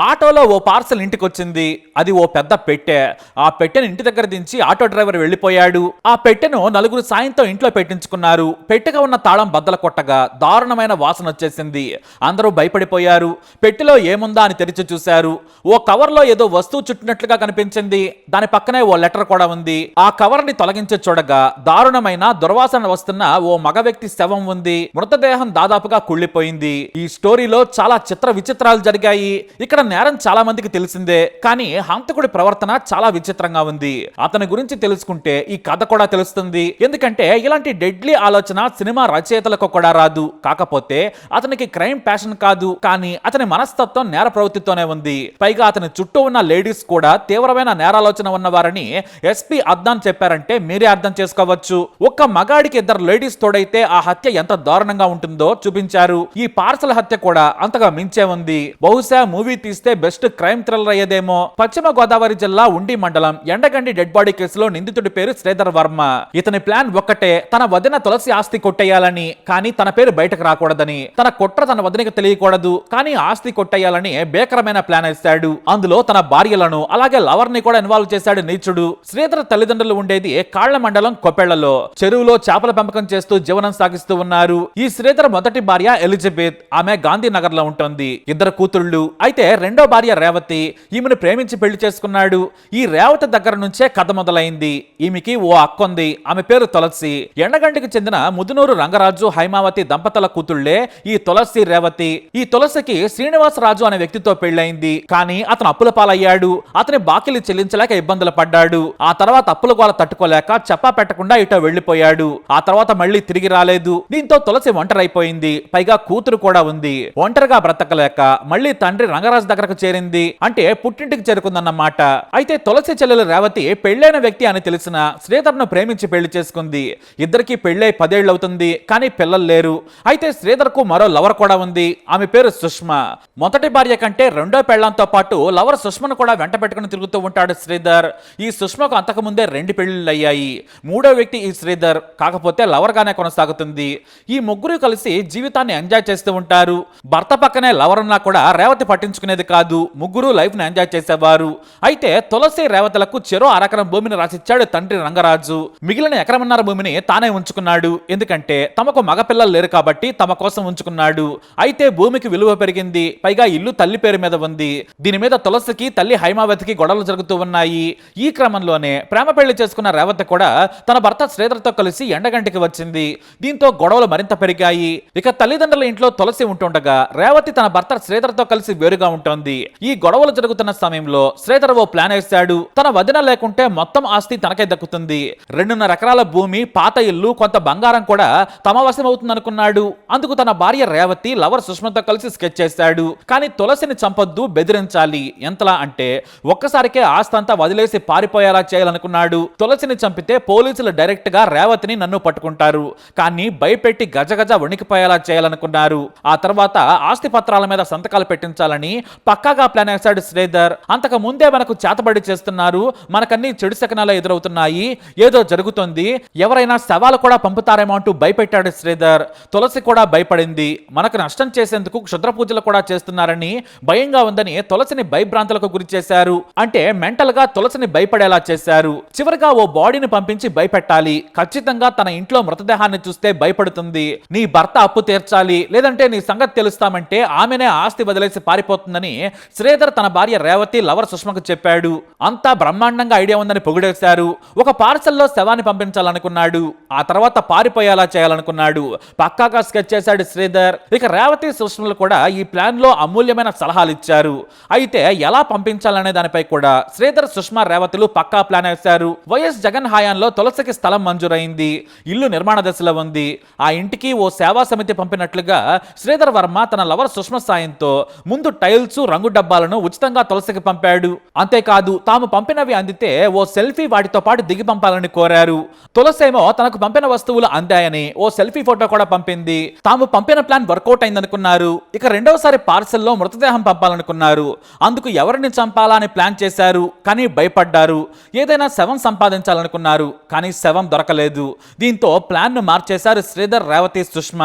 ఆటోలో ఓ పార్సల్ ఇంటికొచ్చింది. అది ఓ పెద్ద పెట్టె. ఆ పెట్టెను ఇంటి దగ్గర దించి ఆటో డ్రైవర్ వెళ్లిపోయాడు. ఆ పెట్టెను నలుగురు సాయంతో ఇంట్లో పెట్టించుకున్నారు. పెట్టెగా ఉన్న తాళం బద్దల కొట్టగా దారుణమైన వాసన వచ్చేసింది. అందరూ భయపడిపోయారు. పెట్టెలో ఏముందా అని తెరిచి చూశారు. ఓ కవర్లో ఏదో వస్తువు చుట్టినట్లుగా కనిపించింది. దాని పక్కనే ఓ లెటర్ కూడా ఉంది. ఆ కవర్ ని తొలగించి చూడగా దారుణమైన దుర్వాసన వస్తున్న ఓ మగ వ్యక్తి శవం ఉంది. మృతదేహం దాదాపుగా కుళ్ళిపోయింది. ఈ స్టోరీలో చాలా చిత్ర విచిత్రాలు జరిగాయి. ఇక్కడ నేరం చాలా మందికి తెలిసిందే, కానీ హంతకుడి ప్రవర్తన చాలా విచిత్రంగా ఉంది. అతని గురించి తెలుసుకుంటే ఈ కథ కూడా తెలుస్తుంది. ఎందుకంటే ఇలాంటి డెడ్లీ ఆలోచన సినిమా రచయితలకు కూడా రాదు. కాకపోతే అతనికి క్రైమ్ ప్యాషన్ కాదు, కానీ అతని మనస్తత్వం నేర ప్రవృత్తితోనే ఉంది. పైగా అతని చుట్టూ ఉన్న లేడీస్ కూడా తీవ్రమైన నేరాలోచన ఉన్నవారని ఎస్పీ అద్నాన్ చెప్పారంటే మీరే అర్థం చేసుకోవచ్చు. ఒక్క మగాడికి ఇద్దరు లేడీస్ తోడైతే ఆ హత్య ఎంత దారుణంగా ఉంటుందో చూపించారు. ఈ పార్సల్ హత్య కూడా అంతగా మించే ఉంది. బహుశా మూవీ తీస్తే బెస్ట్ క్రైమ్ థ్రిల్లర్ అయ్యేదేమో. పశ్చిమ గోదావరి జిల్లా ఉండి మండలం ఎండగండి డెడ్ బాడీ కేసులో నిందితుడి పేరు శ్రీధర్ వర్మ. ఇతని ప్లాన్ ఒక్కటే, తన వదిన తులసి ఆస్తి కొట్టేయాలని, కానీ తన పేరు బయటకు రాకూడదని. తన కుట్ర తన వదినకి తెలియకూడదు, కానీ ఆస్తి కొట్టేయాలని భీకరమైన ప్లాన్ వేశాడు. అందులో తన భార్యలను అలాగే లవర్ ని కూడా ఇన్వాల్వ్ చేశాడు నీచుడు. శ్రీధర్ తల్లిదండ్రులు ఉండేది కాళ్ల మండలం కొప్పెళ్లలో. చెరువులో చేపల పెంపకం చేస్తూ జీవనం సాగిస్తూ ఉన్నారు. ఈ శ్రీధర్ మొదటి భార్య ఎలిజబెత్. ఆమె గాంధీనగర్ లో ఉంటుంది. ఇద్దరు కూతుళ్లు. అయితే రెండో భార్య రేవతి. ఈమెను ప్రేమించి పెళ్లి చేసుకున్నాడు. ఈ రేవతి దగ్గర నుంచే కథ మొదలైంది. ఈమెకి ఓ అక్కుంది. ఆమె పేరు తులసి. ఎండగంటికి చెందిన ముదునూరు రంగరాజు హైమావతి దంపతుల కూతుళ్లే ఈ తులసి రేవతి. ఈ తులసికి శ్రీనివాసరాజు అనే వ్యక్తితో పెళ్లైంది. కానీ అతను అప్పుల పాలయ్యాడు. అతని బాకీలు చెల్లించలేక ఇబ్బందులు పడ్డాడు. ఆ తర్వాత అప్పుల గోల తట్టుకోలేక చెప్పా పెట్టకుండా ఇటో వెళ్లిపోయాడు. ఆ తర్వాత మళ్లీ తిరిగి రాలేదు. దీంతో తులసి ఒంటరైపోయింది. పైగా కూతురు కూడా ఉంది. ఒంటరిగా బ్రతకలేక మళ్లీ తండ్రి రంగరాజు దగ్గరకు చేరింది. అంటే పుట్టింటికి చేరుకుందన్నమాట. అయితే తులసి చెల్లెలు రేవతి పెళ్లైన వ్యక్తి అని తెలిసిన శ్రీధర్ ను ప్రేమించి పెళ్లి చేసుకుంది. ఇద్దరికి పెళ్లై 10 ఏళ్లు అవుతుంది, కానీ పిల్లలు లేరు. అయితే శ్రీధర్ కు మరో లవర్ కూడా ఉంది. ఆమె పేరు సుష్మా. మొదటి భార్య కంటే రెండో పెళ్లంతో పాటు లవర్ సుష్మను కూడా వెంట పెట్టుకుని తిరుగుతూ ఉంటాడు శ్రీధర్. ఈ సుష్మకు అంతకు ముందే 2 పెళ్లిళ్ళు అయ్యాయి. మూడో వ్యక్తి ఈ శ్రీధర్, కాకపోతే లవర్ గానే కొనసాగుతుంది. ఈ ముగ్గురు కలిసి జీవితాన్ని ఎంజాయ్ చేస్తూ ఉంటారు. భర్త పక్కనే లవర్ ఉన్నా కూడా రేవతి పట్టించుకునేది కాదు. ముగ్గురు లైఫ్ ని ఎంజాయ్ చేసేవారు. అయితే తులసి రేవతలకు చెరో అరకరం భూమిని రాసిచ్చాడు తండ్రి రంగరాజు. మిగిలిన ఎకరమన్నర భూమిని తానే ఉంచుకున్నాడు. ఎందుకంటే తమకు మగపిల్లలు లేరు కాబట్టి తమ కోసం ఉంచుకున్నాడు. అయితే భూమికి విలువ పెరిగింది. పైగా ఇల్లు తల్లి పేరు మీద ఉంది. దీని మీద తులసికి తల్లి హైమావతికి గొడవలు జరుగుతూ ఉన్నాయి. ఈ క్రమంలోనే ప్రేమ పెళ్లి చేసుకున్న రేవతి కూడా తన భర్త శ్రీధర్తో కలిసి ఎండగంటికి వచ్చింది. దీంతో గొడవలు మరింత పెరిగాయి. ఇక తల్లిదండ్రుల ఇంట్లో తులసి ఉంటుండగా రేవతి తన భర్త శ్రీధర్తో కలిసి వేరుగా ఉంటుంది. ఈ గొడవలు జరుగుతున్న సమయంలో శ్రీధర్ ఓ ప్లాన్ వేశాడు. తన వదిన లేకుంటే మొత్తం ఆస్తి తనకే దక్కుతుంది. 2.5 ఎకరాల భూమి, పాత ఇల్లు, కొంత బంగారం కూడా తమ వశం అవుతుందనుకున్నాడు. అందుకు తన భార్య రేవతి లవర్ సుష్మతో కలిసి స్కెచ్ చేశాడు. కానీ తులసిని చంపొద్దు, బెదిరించాలి. ఎంతలా అంటే ఒక్కసారికే ఆస్తి అంతా వదిలేసి పారిపోయేలా చేయాలనుకున్నాడు. తులసిని చంపితే పోలీసులు డైరెక్ట్ గా రేవతిని నన్ను పట్టుకుంటారు, కానీ భయపెట్టి గజగజ వణికిపోయేలా చేయాలనుకున్నారు. ఆ తర్వాత ఆస్తి పత్రాల మీద సంతకాలు పెట్టించాలని పక్కాగా ప్లాన్ వేశాడు శ్రీధర్. అంతకు ముందే మనకు చేతబడి చేస్తున్నారు, మనకన్నీ చెడు శకనాలు ఎదురవుతున్నాయి, ఏదో జరుగుతుంది, ఎవరైనా శవాలు కూడా పంపుతారేమో అంటూ భయపెట్టాడు శ్రీధర్. తులసి కూడా భయపడింది. మనకు నష్టం చేసేందుకు క్షుద్ర పూజలు కూడా చేస్తున్నారని భయంగా ఉందని తులసిని భయభ్రాంతులకు గురి చేశారు. అంటే మెంటల్ గా తులసిని భయపడేలా చేశారు. చివరిగా ఓ బాడీని పంపించి భయపెట్టాలి. ఖచ్చితంగా తన ఇంట్లో మృతదేహాన్ని చూస్తే భయపడుతుంది. నీ భర్త అప్పు తీర్చాలి, లేదంటే నీ సంగతి తెలుస్తామంటే ఆమెనే ఆస్తి వదిలేసి పారిపోతుందని శ్రీధర్ తన భార్య రేవతి లవర్ సుష్మకు చెప్పాడు. అంతా బ్రహ్మాండంగా ఐడియా ఉందని పొగిడేశారు. ఒక పార్సల్లో శవాన్ని పంపించాలనుకున్నాడు. ఆ తర్వాత పారిపోయేలా చేయాలనుకున్నాడు. పక్కాగా స్కెచ్ చేశాడు శ్రీధర్. ఇక రేవతి సుష్మలు కూడా ఈ ప్లాన్ లో అమూల్యమైన సలహాలు ఇచ్చారు. అయితే ఎలా పంపించాలనే దానిపై కూడా శ్రీధర్, సుష్మా, రేవతులు పక్కా ప్లాన్ వేశారు. వైఎస్ జగన్ హయాంలో తులసికి స్థలం మంజూరైంది. ఇల్లు నిర్మాణ దశలో ఉంది. ఆ ఇంటికి ఓ సేవా సమితి పంపినట్లుగా శ్రీధర్ వర్మ తన లవర్ సుష్మ సాయంతో ముందు టైల్స్, రంగు డబ్బాలను ఉచితంగా తులసికి పంపాడు. అంతేకాదు తాము పంపినవి అందితే ఓ సెల్ఫీ వాటితో పాటు దిగి పంపాలని కోరారు. తులసేమో తనకు పంపిన వస్తువులు అందాయని ఓ సెల్ఫీ ఫోటో కూడా పంపింది. తాము పంపిన ప్లాన్ వర్కౌట్ అయిందనుకున్నారు. ఇక రెండవసారి పార్సల్లో మృతదేహం పంపాలనుకున్నారు. అందుకు ఎవరిని చంపాలా అని ప్లాన్ చేశారు, కానీ భయపడ్డారు. ఏదైనా శవం సంపాదించాలనుకున్నారు, కానీ శవం దొరకలేదు. దీంతో ప్లాన్ ను మార్చేశారు శ్రీధర్, రేవతి, సుష్మ.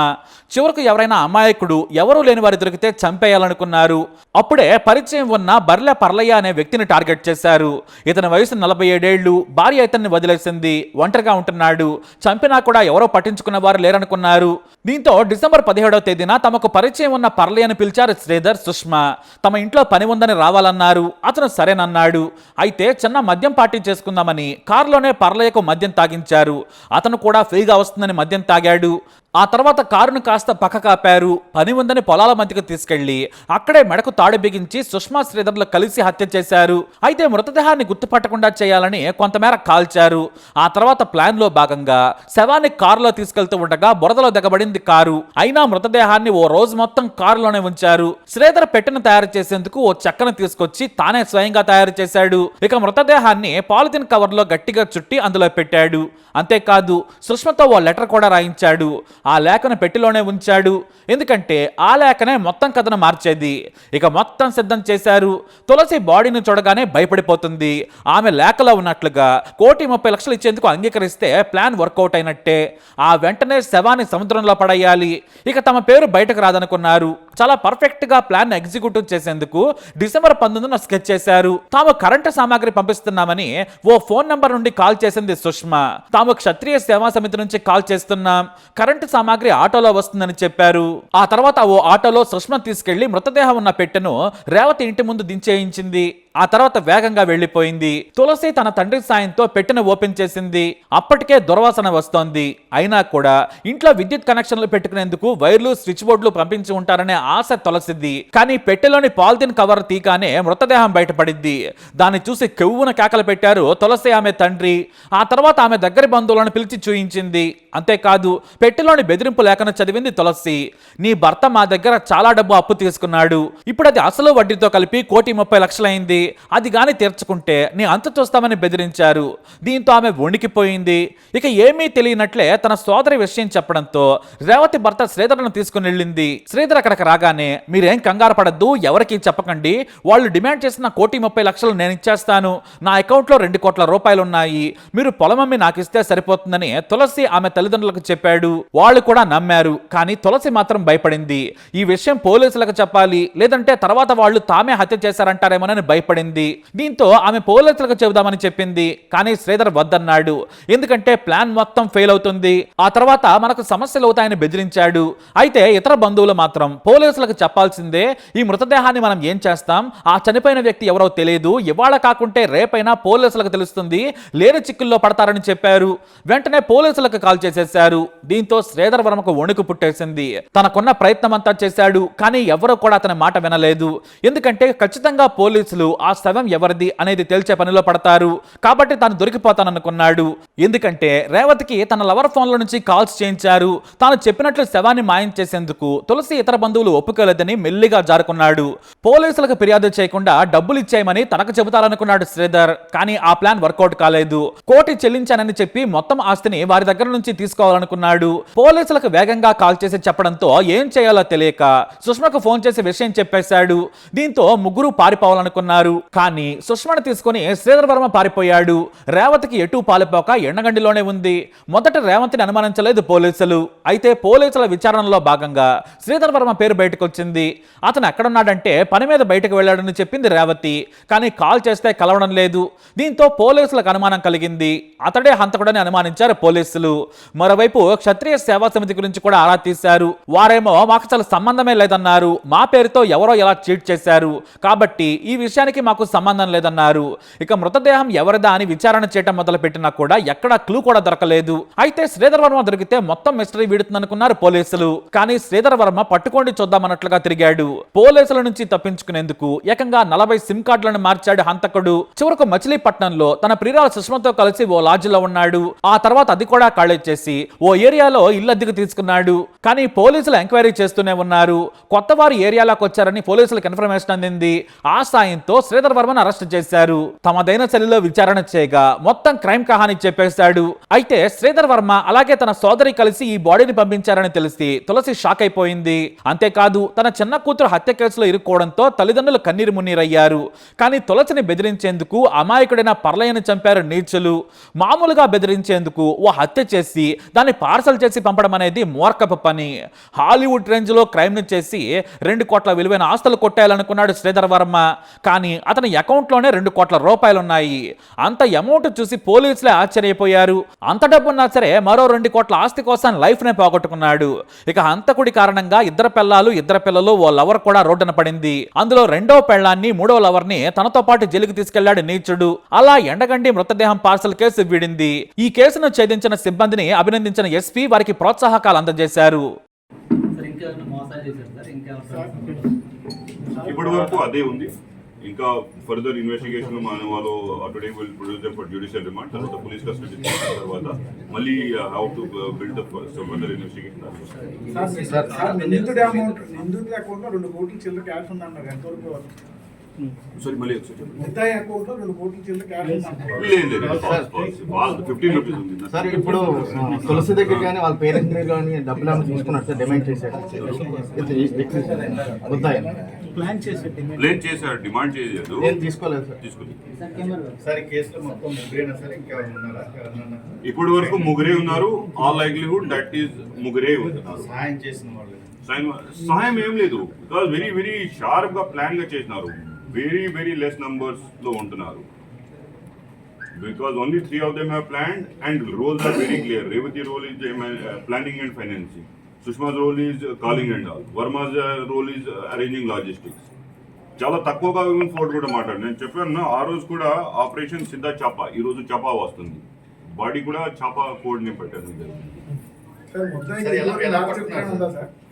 చివరకు ఎవరైనా అమాయకుడు, ఎవరూ లేని వారి దొరికితే చంపేయాలనుకున్నారు. అప్పుడే పరిచయం ఉన్న బర్లె పర్లయ్య అనే వ్యక్తిని టార్గెట్ చేశారు. ఇతని వయసు 47 ఏళ్లు, భార్య ఇతన్ని వదిలేసింది, ఒంటరిగా ఉంటున్నాడు, చంపినా కూడా ఎవరో పట్టించుకున్న వారు లేరనుకున్నారు. దీంతో డిసెంబర్ 17వ తేదీన తమకు పరిచయం ఉన్న పర్లయ్యను పిలిచారు శ్రీధర్, సుష్మా. తమ ఇంట్లో పని ఉందని రావాలన్నారు. అతను సరేనన్నాడు. అయితే చిన్న మద్యం పార్టీ చేసుకుందామని కారులోనే పర్లయ్యకు మద్యం తాగించారు. అతను కూడా ఫ్రీగా వస్తుందని మద్యం తాగాడు. ఆ తర్వాత కారును కాస్త పక్క కాపారు. పని ఉందని పొలాల మధ్యకు తీసుకెళ్లి అక్కడే మెడకు తాడు బిగించి సుష్మా శ్రీధర్లు కలిసి హత్య చేశారు. అయితే మృతదేహాన్ని గుర్తుపట్టకుండా చేయాలని కొంతమేర కాల్చారు. ఆ తర్వాత ప్లాన్ లో భాగంగా శవాన్ని కారులో తీసుకెళ్తూ ఉండగా బురదలో దిగబడింది కారు. అయినా మృతదేహాన్ని ఓ రోజు మొత్తం కారులోనే ఉంచారు. శ్రీధర్ పెట్టెను తయారు చేసేందుకు ఓ చెక్కను తీసుకొచ్చి తానే స్వయంగా తయారు చేశాడు. ఇక మృతదేహాన్ని పాలిథిన్ కవర్ లో గట్టిగా చుట్టి అందులో పెట్టాడు. అంతేకాదు సుష్మతో ఓ లెటర్ కూడా రాయించాడు. ఆ లేఖను పెట్టెలోనే ఉంచాడు. ఎందుకంటే ఆ లేఖనే మొత్తం కథను మార్చేది. ఇక మొత్తం సిద్ధం చేశారు. తులసి బాడీని చూడగానే భయపడిపోతుంది. ఆమె లేఖలో ఉన్నట్లుగా 1,30,00,000 ఇచ్చేందుకు అంగీకరిస్తే ప్లాన్ వర్కౌట్ అయినట్టే. ఆ వెంటనే శవాన్ని సముద్రంలో పడేయాలి. ఇక తమ పేరు బయటకు రాదనుకున్నారు. చాలా పర్ఫెక్ట్ గా ప్లాన్ ఎగ్జిక్యూటివ్ చేసేందుకు డిసెంబర్ 19న స్కెచ్ చేశారు. తాము కరెంటు సామాగ్రి పంపిస్తున్నామని ఓ ఫోన్ నంబర్ నుండి కాల్ చేసింది సుష్మా. తాము క్షత్రియ సేవా సమితి నుంచి కాల్ చేస్తున్నాం, కరెంటు సామాగ్రి ఆటోలో వస్తుందని చెప్పారు. ఆ తర్వాత ఓ ఆటోలో సుష్మా తీసుకెళ్లి మృతదేహం ఉన్న పెట్టెను రేవతి ఇంటి ముందు దించేయించింది. ఆ తర్వాత వేగంగా వెళ్లిపోయింది. తులసి తన తండ్రి సాయంతో పెట్టెను ఓపెన్ చేసింది. అప్పటికే దుర్వాసన వస్తోంది. అయినా కూడా ఇంట్లో విద్యుత్ కనెక్షన్లు పెట్టుకునేందుకు వైర్లు, స్విచ్ బోర్డులు పంపించి ఉంటారనే ఆశ తులసిది. కానీ పెట్టెలోని పాలిథిన్ కవర్ తీగానే మృతదేహం బయటపడింది. దాన్ని చూసి కెవ్వున కేకలు పెట్టారు తులసి, ఆమె తండ్రి. ఆ తర్వాత ఆమె దగ్గరి బంధువులను పిలిచి చూయించింది. అంతేకాదు పెట్టెలోని బెదిరింపు లేఖను చదివింది తులసి. నీ భర్త మా దగ్గర చాలా డబ్బు అప్పు తీసుకున్నాడు. ఇప్పుడు అది అసలు వడ్డీతో కలిపి 1,30,00,000 అయింది. అది గాని తీర్చుకుంటే నీ అంత చూస్తామని బెదిరించారు. దీంతో ఆమె వణికిపోయింది. ఇక ఏమీ తెలియనట్లే తన సోదరి విషయం చెప్పడంతో రేవతి భర్త శ్రీధర్ను తీసుకుని వెళ్ళింది. శ్రీధర్ అక్కడికి రాగానే మీరేం కంగారు పడద్దు, ఎవరికి చెప్పకండి, వాళ్ళు డిమాండ్ చేసిన 1,30,00,000 నేను ఇచ్చేస్తాను, నా అకౌంట్లో 2 కోట్ల రూపాయలు ఉన్నాయి, మీరు పొలమమ్మి నాకు ఇస్తే సరిపోతుందని తులసి ఆమె తల్లిదండ్రులకు చెప్పాడు. వాళ్ళు కూడా నమ్మారు. కానీ తులసి మాత్రం భయపడింది. ఈ విషయం పోలీసులకు చెప్పాలి, లేదంటే తర్వాత వాళ్ళు తామే హత్య చేశారంటారేమోనని భయపడింది. దీంతో ఆమె పోలీసులకు చెబుదామని చెప్పింది. కానీ శ్రీధర్ వద్దన్నాడు. ఎందుకంటే ప్లాన్ మొత్తం ఫెయిల్ అవుతుంది, ఆ తర్వాత మనకు సమస్యలు అవుతాయని బెదిరించాడు. అయితే ఇతర బంధువులు మాత్రం పోలీసులకు చెప్పాల్సిందే, ఈ మృతదేహాన్ని మనం ఏం చేస్తాం, ఆ చనిపోయిన వ్యక్తి ఎవరో తెలియదు, ఇవాళ కాకుంటే రేపైనా పోలీసులకు తెలుస్తుంది, లేని చిక్కుల్లో పడతారని చెప్పారు. వెంటనే పోలీసులకు కాల్ చేసేశారు. దీంతో శ్రీధర్ వర్మకు వణుకు పుట్టేసింది. తనకున్న ప్రయత్నం అంతా చేశాడు. కానీ ఎవరు కూడా అతని మాట వినలేదు. ఎందుకంటే ఖచ్చితంగా పోలీసులు ఆ శవం ఎవరిది అనేది తేల్చే పనిలో పడతారు. కాబట్టి తాను దొరికిపోతాననుకున్నాడు. ఎందుకంటే రేవతికి తన లవర్ ఫోన్ల నుంచి కాల్స్ చేయించారు. తాను చెప్పినట్లు శవాన్ని మాయం చేసేందుకు తులసి ఇతర బంధువులు ఒప్పుకోలేదని మెల్లిగా జారుకున్నాడు. పోలీసులకు ఫిర్యాదు చేయకుండా డబ్బులు ఇచ్చేయమని తనకు చెబుతారనుకున్నాడు శ్రీధర్. కానీ ఆ ప్లాన్ వర్కౌట్ కాలేదు. 1,00,00,000 చెల్లించానని చెప్పి మొత్తం ఆస్తిని వారి దగ్గర నుంచి తీసుకోవాలనుకున్నాడు. పోలీసులకు వేగంగా కాల్ చేసి చెప్పడంతో ఏం చేయాలో తెలియక సుష్మకు ఫోన్ చేసి విషయం చెప్పేశాడు. దీంతో ముగ్గురు పారిపోవాలనుకున్నారు. కానీ సుష్మను తీసుకుని శ్రీధర్ వర్మ పారిపోయాడు. రేవతికి ఎటూ పారిపోక ఎండగండిలోనే ఉంది. మొదట రేవంతిని అనుమానించలేదు పోలీసులు. అయితే పోలీసుల విచారణలో భాగంగా శ్రీధర్ వర్మ పేరు బయటకు వచ్చింది. అతను ఎక్కడున్నాడంటే పని మీద బయటకు వెళ్ళాడని చెప్పింది రేవతి. కానీ కాల్ చేస్తే కలవడం లేదు. దీంతో పోలీసులకు అనుమానం కలిగింది. అతడే హంతకుడని అనుమానించారు పోలీసులు. మరోవైపు క్షత్రియ సేవా సమితి గురించి కూడా ఆరా తీశారు. వారేమో మాకు అసలు సంబంధమే లేదన్నారు. మా పేరుతో ఎవరో ఎలా చీట్ చేశారు, కాబట్టి ఈ విషయానికి మాకు సంబంధం లేదన్నారు. ఇక మృతదేహం ఎవరిదా అని విచారణ చేయడం మొదలు పెట్టినా కూడా ఎక్కడా క్లూ కూడా దొరకలేదు. అయితే శ్రీధర్ వర్మ దొరికితే మొత్తం మిస్టరీ వీడుతుందనుకున్నారు పోలీసులు. కానీ శ్రీధర్ వర్మ పట్టుకోండి చూద్దామన్నట్లుగా తిరిగాడు. పోలీసుల నుంచి తప్పించుకునేందుకు ఏకంగా 40 సిమ్ కార్డులను మార్చాడు హంతకుడు. చివరకు మచిలీపట్నంలో తన ప్రియురాలు సుష్మతో కలిసి ఓ లాడ్జిలో ఉన్నాడు. ఆ తర్వాత అది కూడా ఖాళీ చేసి ఓ ఏరియాలో ఇల్లు అద్దెకు తీసుకున్నాడు. కానీ పోలీసులు ఎంక్వైరీ చేస్తూనే ఉన్నారు. కొత్త వారు ఏరియాలోకి వచ్చారని పోలీసులకు ఇన్ఫర్మేషన్ అందింది. ఆ సాయంతో శ్రీధర్ వర్మను అరెస్ట్ చేశారు. తమదైన శైలిలో విచారణ చేయగా మొత్తం క్రైమ్ కహాని చెప్పేశాడు. అయితే శ్రీధర్ వర్మ అలాగే తన సోదరి కలిసి ఈ బాడీని పంపించారని తెలిసి తులసి షాక్ అయిపోయింది. అంతేకాదు తన చిన్న కూతురు హత్య కేసులో ఇరుక్కోవడంతో తల్లిదండ్రులు కన్నీరు మున్నీరయ్యారు. కానీ తులసిని బెదిరించేందుకు అమాయకుడైన పర్లయ్యని చంపారు నీచులు. మామూలుగా బెదిరించేందుకు ఓ హత్య చేసి దాన్ని పార్సల్ చేసి పంపడం అనేది మూర్ఖపు పని. హాలీవుడ్ రేంజ్ లో క్రైమ్ ని చేసి 2 కోట్ల విలువైన ఆస్తులు కొట్టేయాలనుకున్నాడు శ్రీధర్ వర్మ. కానీ అతని అకౌంట్ లోనే 2 కోట్ల రూపాయలు ఉన్నాయి. అంత అమౌంట్ చూసి పోలీసులే ఆశ్చర్యపోయారు. అంత డబ్బున్నా సరే మరో 2 కోట్ల ఆస్తి కోసం లైఫ్ నే పోగొట్టుకున్నాడు. ఇక హంతకుడి కారణంగా 2 పిల్లలు 2 పిల్లలు ఓ లవర్ కూడా రోడ్డున పడింది. అందులో 2వ పెళ్లాన్ని 3వ లవర్ ని తనతో పాటు జైలుకి తీసుకెళ్లాడు నీచుడు. అలా ఎండగండి మృతదేహం పార్సల్ కేసు వీడింది. ఈ కేసును ఛేదించిన సిబ్బందిని అభినందించిన ఎస్పీ వారికి ప్రోత్సాహకాలు అందజేశారు. ఇప్పటి వరకు అదే ఉంది. ఇంకా ఫర్దర్ ఇన్వెస్టిగేషన్ మన వాళ్ళు today will produce them for judicial remand. తర్వాత పోలీస్ కస్టడీ తీసుకున్న తర్వాత మళ్ళీ how to build up further investigation. నిందితుడి అకౌంట్ లో 2 కోట్ల చిల్లర క్యాష్ ఉందన్నారు. ఎంతవరకు సారీ మళ్ళీ ముద్దాయి అకౌంట్ లో 2 కోట్ల చిల్లర క్యాష్ ఉందన్నారు. లేదు 15 రూపీస్ ఉంది సార్. ఇప్పుడు తులసి దగ్గర కానీ వాళ్ళ పేరెంట్స్ దగ్గర కానీ డబ్బులు ఏమైనా తీసుకున్నారు సార్? డిమాండ్ చేశారు ప్లాన్ చేశారు, డిమాండ్ చేయలేదు. ఏం తీసుకోలేదు సార్? తీసుకోలేదు సార్. కేసులో మొత్తం ముగ్గురేనా సార్? ఇంకెవరు ఉన్నారా? ఇప్పటి వరకు ముగ్గురే ఉన్నారు. ఆల్ లైక్లీహుడ్ దట్ ఈస్ ముగ్గురే ఉన్నారు. సహాయం చేసిన వాళ్ళు సహాయం ఏం లేదు. బికాస్ వెరీ వెరీ షార్ప్ గా ప్లాన్ గా చేసినారు. వెరీ వెరీ లెస్ నంబర్స్ లో ఉంటున్నారు. Because only 3 of them have planned and roles are very clear. Revati role is planning and financing. Sushma's role is calling and all. Verma's role is arranging logistics. చాలా తక్కువగా fort కూడా మాట్లాడు. నేను చెప్పాను ఆ రోజు కూడా ఆపరేషన్ సిద్ధా చాపా, ఈ రోజు చాపా వస్తుంది. బాడీ కూడా చాపా కోడ్ ని పెట్టారు.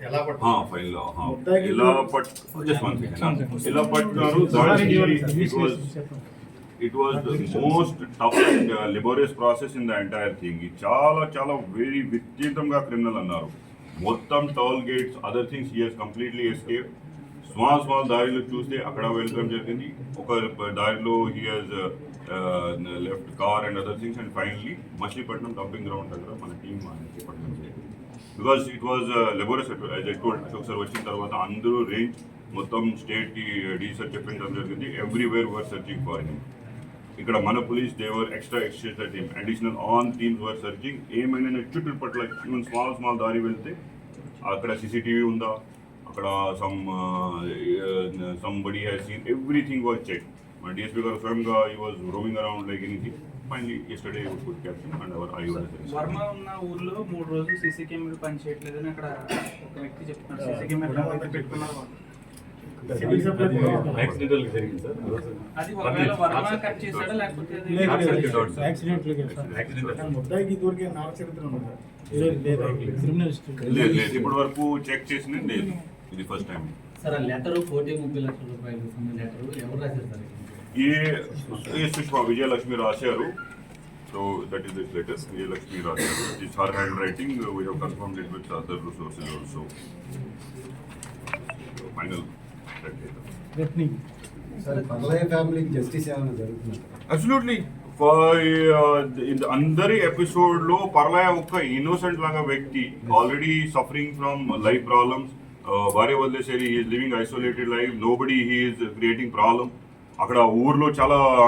ఇలా పట్టున్నారు. It was the most tough and laborious process in the entire thing. చాలా చాలా వెరీ విచిత్రంగా క్రిమినల్ అన్నారు. మొత్తం toll gates other things he has completely escape. Small దారిలో చూస్తే అక్కడ వెళ్ళడం జరిగింది. ఒక దారిలో he has left car and other things. And finally Machilipatnam dumping ground దగ్గర మన టీమ్ మచిలీపట్నం చేయాలి. Because it was laborious. As I told, ఒకసారి వచ్చిన తర్వాత అందరూ రేంజ్ మొత్తం స్టేట్ కి డీసర్ చెప్పించడం జరిగింది. Everywhere were searching for him. ఇక్కడ మన పోలీస్ దేవర్ extra team, additional on teams were searching. ఏమైనా చుట్టుపట్ల ఈవెన్ స్మాల్ దారి వెళ్తే అక్కడ సీసీటీవీ ఉందా, అక్కడ somebody has seen, everything was check. మన డిఎస్పీ గారు స్వయంగా he was roaming around like anything. Finally yesterday we could catch him and our I was Varma ఉన్న ఊర్లో 3 రోజులు సీసీ కెమెరా పని చేయట్లేదని అక్కడ ఒక వ్యక్తి చెప్తున్నారు. సీసీ కెమెరా పెట్టుకున్నారు. అది ఒకవేళ వర్మ కట్ చేశాడా లేకపోతే ఇప్పటి వరకు చెక్ చేసింది లేదు. ఇది ఫస్ట్ టైం. సార్ ఆ లెటర్ 30 లక్షల రూపాయలు లెటర్ ఎవరు రాశారు సార్? ఏ సుష్మా విజయలక్ష్మి రాశారు. So that is this letter. Vijayalakshmi రాశారు. It's her handwriting. We have confirmed it with other resources also. Final absolutely. అందరి ఎపిసోడ్ లో పర్లయ ఒక ఇన్నోసెంట్ లాగా వ్యక్తి, already suffering from life problems. భార్య వదిలేసరి he's living isolated life. Nobody he's creating problem. అక్కడ ఊర్లో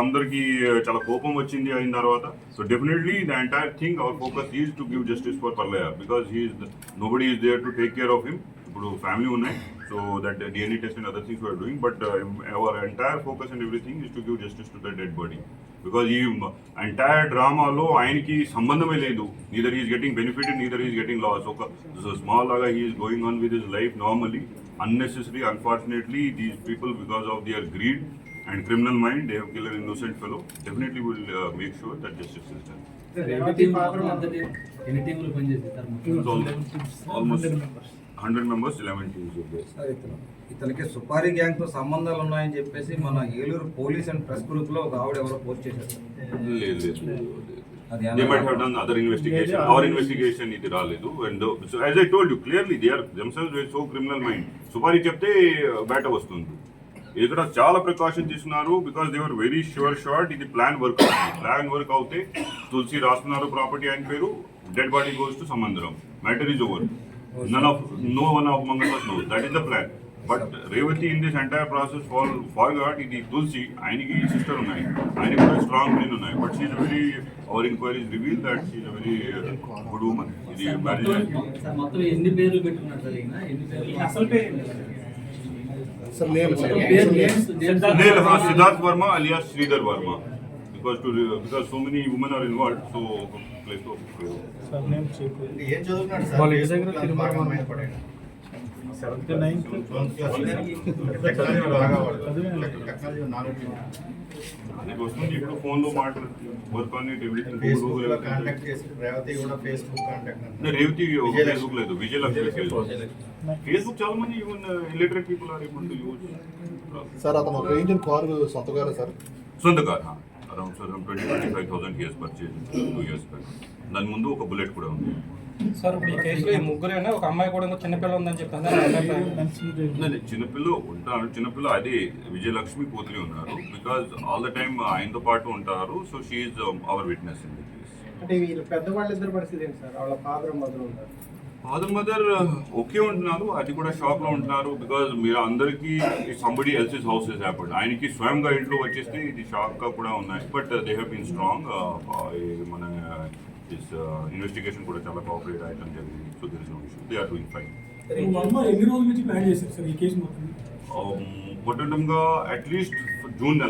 అందరికి చాలా కోపం వచ్చింది అయిన తర్వాత. So definitely the entire thing our focus is to give justice for Parlaya. Because nobody is there to take care of him. ఇప్పుడు ఫ్యామిలీ ఉన్నాయి. So that DNA test and other things we are doing, but our entire focus and everything is to give justice to the dead body. Because ఈ entire drama లో ఆయనకి సంబంధమే లేదు. Neither he is getting benefited, neither he is getting loss. So small laga he is going on with his life normally. Unnecessary, unfortunately, these people, because of their greed and criminal mind, they have killed an innocent fellow. Definitely will make sure that justice is done. Almost 100 members, 11 teams of this. ఇతనికి supari gang తో సంబంధాలు ఉన్నాయని చెప్పేసి మన Eluru police and press group లో ఒక ఆవిడ ఎవరో పోస్ట్ చేశారు. They might have done other investigation. Our investigation ఇది రాలేదు. And so as I told you clearly, they are themselves with so criminal mind. Supari చెప్తే బయట వస్తుంది. ఇక్కడ చాలా ప్రికాషన్ తీసుకున్నారు because they were very short ఇది ప్లాన్ వర్క్ అవుతే తులసి రాస్తున్నారు ప్రాపర్టీ ఆయన పేరు, డెడ్ బాడీ గోస్ టు సమంద్రం, matter is over. No one of among us knows. That is the plan. But Revati in this entire process forgot ఇది తులసి, ఆయనకి sister ఉన్నాయి, ఆయన కూడా స్ట్రాంగ్ మెయిన్ ఉన్నాయి. But she's very, our enquiries reveal that she's very good women. ఇది marriage sir మొత్తం ఎన్ని పేర్లు పెట్టుకున్నారు సార్ ఈయన? ఎన్ని పేర్లు? అసలు పేరు ఏంటి? Siddharth Varma alias Sridhar Varma. Because so many women are involved, so place to ఏం చదువుతున్నాడు సార్? వాళ్ళ ఏజ్ దగ్గర టెక్నాలజీ నాలెడ్జ్ అది వస్తుంది. ఇప్పుడు ఫోన్ లో మాట work on it everything. Facebook లో కాంటాక్ట్ చేసి రేవతి కూడా ఫేస్బుక్ కాంటాక్ట్ రేవతి ఫేస్బుక్ లేదు, విజయలక్ష్మి ఫేస్బుక్ చాలా మంది even illiterate people are able to use. Sir అతను ఒక రేంజ్ కారు సొంతగానే సార్ సొంత car around 20,000 he has purchased 2 years back. దాని ముందు ఒక బుల్లెట్ కూడా ఉంది. సార్ ఇప్పుడు ఈ కేసులో ఈ ముగ్గురేనా, ఒక అమ్మాయి కూడా చిన్నపిల్ల ఉందని చెప్పాను. చిన్నపిల్ల ఉంటారు, చిన్నపిల్ల అదే విజయలక్ష్మి కూతురి ఉన్నారు. బికాజ్ ఆల్ ద టైమ్ ఆయనతో పాటు ఉంటారు. So she's our witness in the case. అంటే వీళ్ళు పెద్దవాళ్ళిద్దరు పరిస్థితి ఏంటి సార్? వాళ్ళ ఫాదర్ మదర్ ఉన్నారు. ఫాదర్ మదర్ ఓకే ఉంటున్నారు, అది కూడా షాక్ లో ఉంటున్నారు. బికాజ్ మీరు అందరికీ somebody else's house is happened. ఆయనకి స్వయంగా ఇంట్లో వచ్చేస్తే ఇది షాక్ గా కూడా ఉన్నాయి. But they have been strong. మన ఇన్వెస్టిగేషన్ కూడా చాలా కోఆపరేట్ అయ్యడం జరిగింది. So there is no issue, they are doing fine. ఎన్ని రోజుల నుంచి ప్లాన్ చేశారు సార్ ఈ కేసు మొత్తం? మొట్టమొదటిగా అట్లీస్ట్ జూన్ నెల